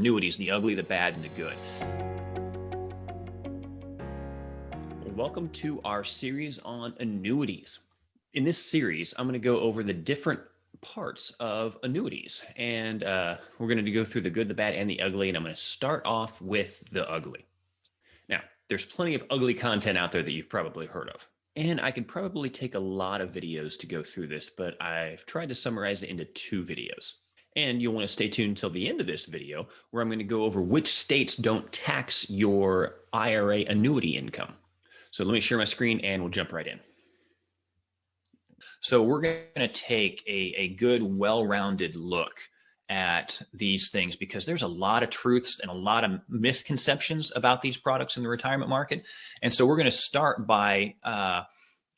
annuities, the ugly, the bad, and the good. Welcome to our series on annuities. In this series, I'm going to go over the different parts of annuities, and we're going to go through the good, the bad, and the ugly, and I'm going to start off with the ugly. Now, there's plenty of ugly content out there that you've probably heard of, and I could probably take a lot of videos to go through this, but I've tried to summarize it into 2 videos. And you'll want to stay tuned until the end of this video, where I'm going to go over which states don't tax your IRA annuity income. So let me share my screen and we'll jump right in. So we're going to take a good, well-rounded look at these things because there's a lot of truths and a lot of misconceptions about these products in the retirement market. And so we're going to start by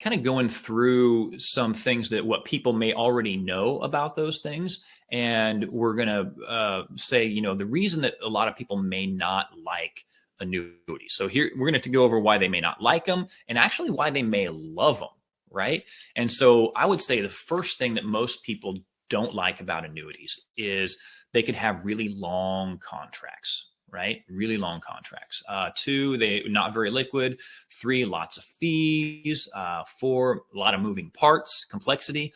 kind of going through some things that what people may already know about those things. And we're going to say, the reason that a lot of people may not like annuities. So here we're going to go over why they may not like them and actually why they may love them, right? And so I would say the first thing that most people don't like about annuities is they can have really long contracts, right? Really long contracts. 2, they're not very liquid. 3, lots of fees. 4, a lot of moving parts, complexity,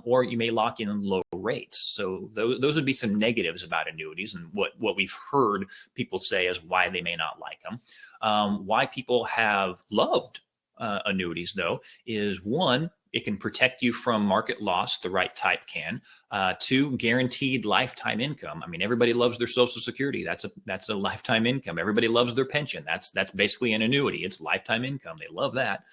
or you may lock in low rates. So those would be some negatives about annuities and what we've heard people say is why they may not like them. Why people have loved annuities, though, is 1, it can protect you from market loss, the right type can. 2, guaranteed lifetime income. I mean, everybody loves their Social Security. That's a lifetime income. Everybody loves their pension. That's basically an annuity. It's lifetime income. They love that.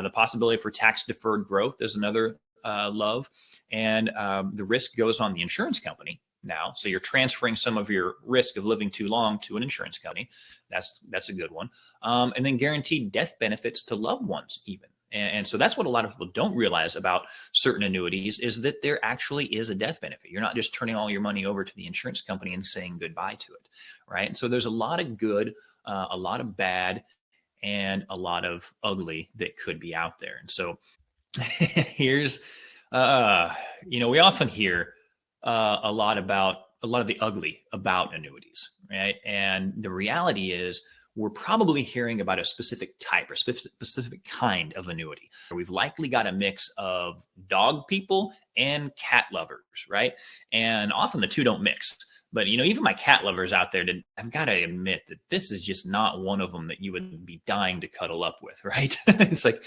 The possibility for tax deferred growth is another love. And the risk goes on the insurance company now. So you're transferring some of your risk of living too long to an insurance company. That's a good one. And then guaranteed death benefits to loved ones even. And so that's what a lot of people don't realize about certain annuities is that there actually is a death benefit. You're not just turning all your money over to the insurance company and saying goodbye to it, right? And so there's a lot of good, a lot of bad, and a lot of ugly that could be out there. And so here's, we often hear a lot of the ugly about annuities, right? And the reality is, we're probably hearing about a specific type or specific kind of annuity. We've likely got a mix of dog people and cat lovers, right? And often the two don't mix. But, even my cat lovers out there, I've got to admit that this is just not one of them that you would be dying to cuddle up with, right? It's like,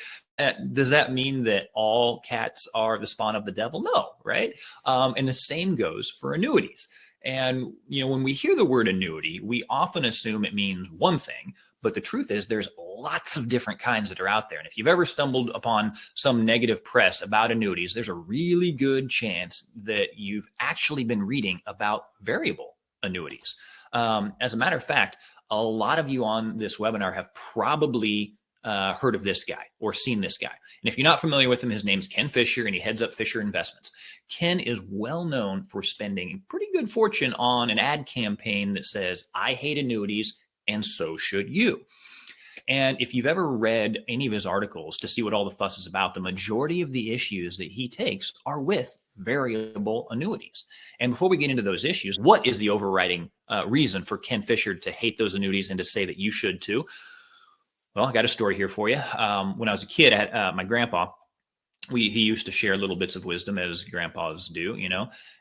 does that mean that all cats are the spawn of the devil? No, right? And the same goes for annuities. And, when we hear the word annuity, we often assume it means one thing, but the truth is there's lots of different kinds that are out there. And if you've ever stumbled upon some negative press about annuities, there's a really good chance that you've actually been reading about variable annuities. As a matter of fact, a lot of you on this webinar have probably heard of this guy or seen this guy. And if you're not familiar with him, his name's Ken Fisher and he heads up Fisher Investments. Ken is well known for spending a pretty good fortune on an ad campaign that says, I hate annuities and so should you. And if you've ever read any of his articles to see what all the fuss is about, the majority of the issues that he takes are with variable annuities. And before we get into those issues, what is the overriding reason for Ken Fisher to hate those annuities and to say that you should too? Well, I got a story here for you. When I was a kid, my grandpa, he used to share little bits of wisdom as grandpas do,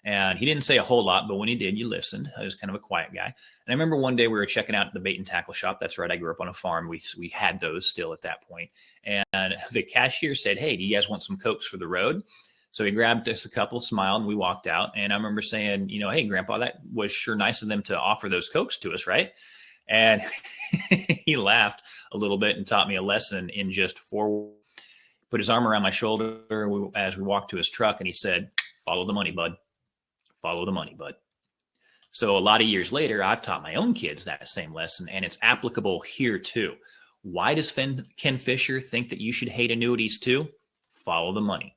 and he didn't say a whole lot, but when he did, you listened. He was kind of a quiet guy. And I remember one day we were checking out the bait and tackle shop. That's right. I grew up on a farm. We had those still at that point. And the cashier said, hey, do you guys want some Cokes for the road? So he grabbed us a couple, smiled, and we walked out. And I remember saying, hey, Grandpa, that was sure nice of them to offer those Cokes to us, right? And he laughed a little bit and taught me a lesson in just 4. Put his arm around my shoulder as we walked to his truck, and he said, follow the money, bud. Follow the money, bud. So a lot of years later, I've taught my own kids that same lesson, and it's applicable here too. Why does Ken Fisher think that you should hate annuities too? Follow the money.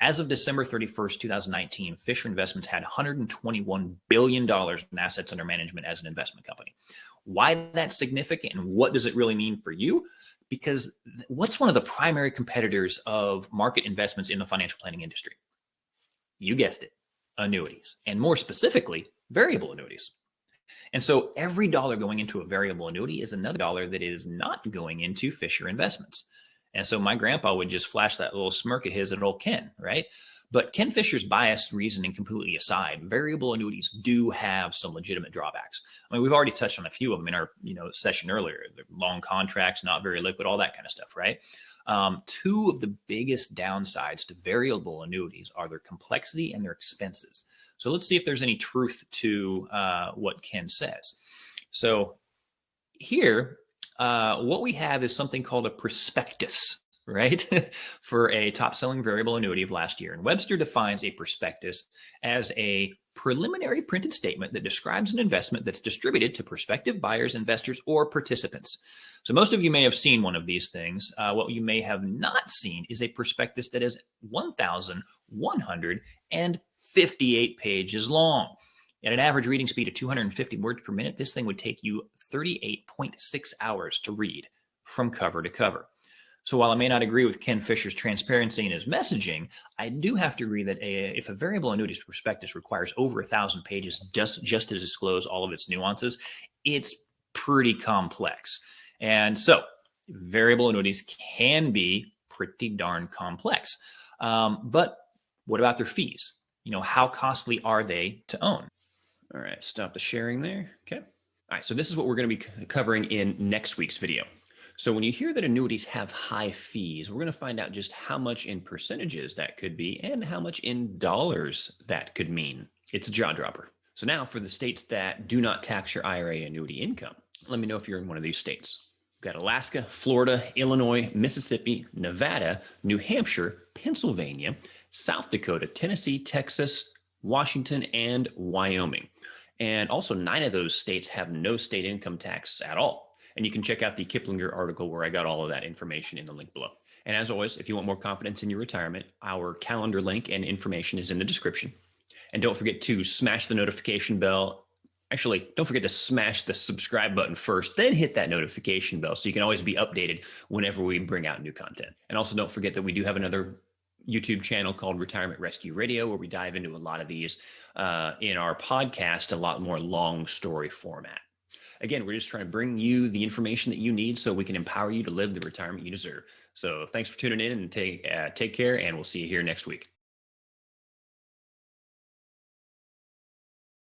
As of December 31st, 2019, Fisher Investments had $121 billion in assets under management as an investment company. Why that's significant and what does it really mean for you? Because what's one of the primary competitors of market investments in the financial planning industry? You guessed it, annuities, and more specifically, variable annuities. And so every dollar going into a variable annuity is another dollar that is not going into Fisher Investments. And so my grandpa would just flash that little smirk of his at old Ken, right? But Ken Fisher's biased reasoning completely aside, variable annuities do have some legitimate drawbacks. I mean, we've already touched on a few of them in our session earlier. They're long contracts, not very liquid, all that kind of stuff, right? Two of the biggest downsides to variable annuities are their complexity and their expenses. So let's see if there's any truth to what Ken says. So here, what we have is something called a prospectus, right? For a top-selling variable annuity of last year. And Webster defines a prospectus as a preliminary printed statement that describes an investment that's distributed to prospective buyers, investors, or participants. So most of you may have seen one of these things. What you may have not seen is a prospectus that is 1,158 pages long. At an average reading speed of 250 words per minute, this thing would take you 38.6 hours to read from cover to cover. So while I may not agree with Ken Fisher's transparency in his messaging, I do have to agree that if a variable annuities prospectus requires over 1,000 pages just to disclose all of its nuances, it's pretty complex. And so variable annuities can be pretty darn complex. But what about their fees? How costly are they to own? All right, stop the sharing there. Okay. All right, so this is what we're going to be covering in next week's video. So when you hear that annuities have high fees, we're going to find out just how much in percentages that could be and how much in dollars that could mean. It's a jaw dropper. So now for the states that do not tax your IRA annuity income, let me know if you're in one of these states. We've got Alaska, Florida, Illinois, Mississippi, Nevada, New Hampshire, Pennsylvania, South Dakota, Tennessee, Texas, Washington, and Wyoming. And also 9 of those states have no state income tax at all. And you can check out the Kiplinger article where I got all of that information in the link below. And as always, if you want more confidence in your retirement, our calendar link and information is in the description. And don't forget to smash the notification bell. Actually, don't forget to smash the subscribe button first, then hit that notification bell so you can always be updated whenever we bring out new content. And also don't forget that we do have another YouTube channel called Retirement Rescue Radio, where we dive into a lot of these in our podcast, a lot more long story format. Again, we're just trying to bring you the information that you need so we can empower you to live the retirement you deserve. So thanks for tuning in and take care, and we'll see you here next week.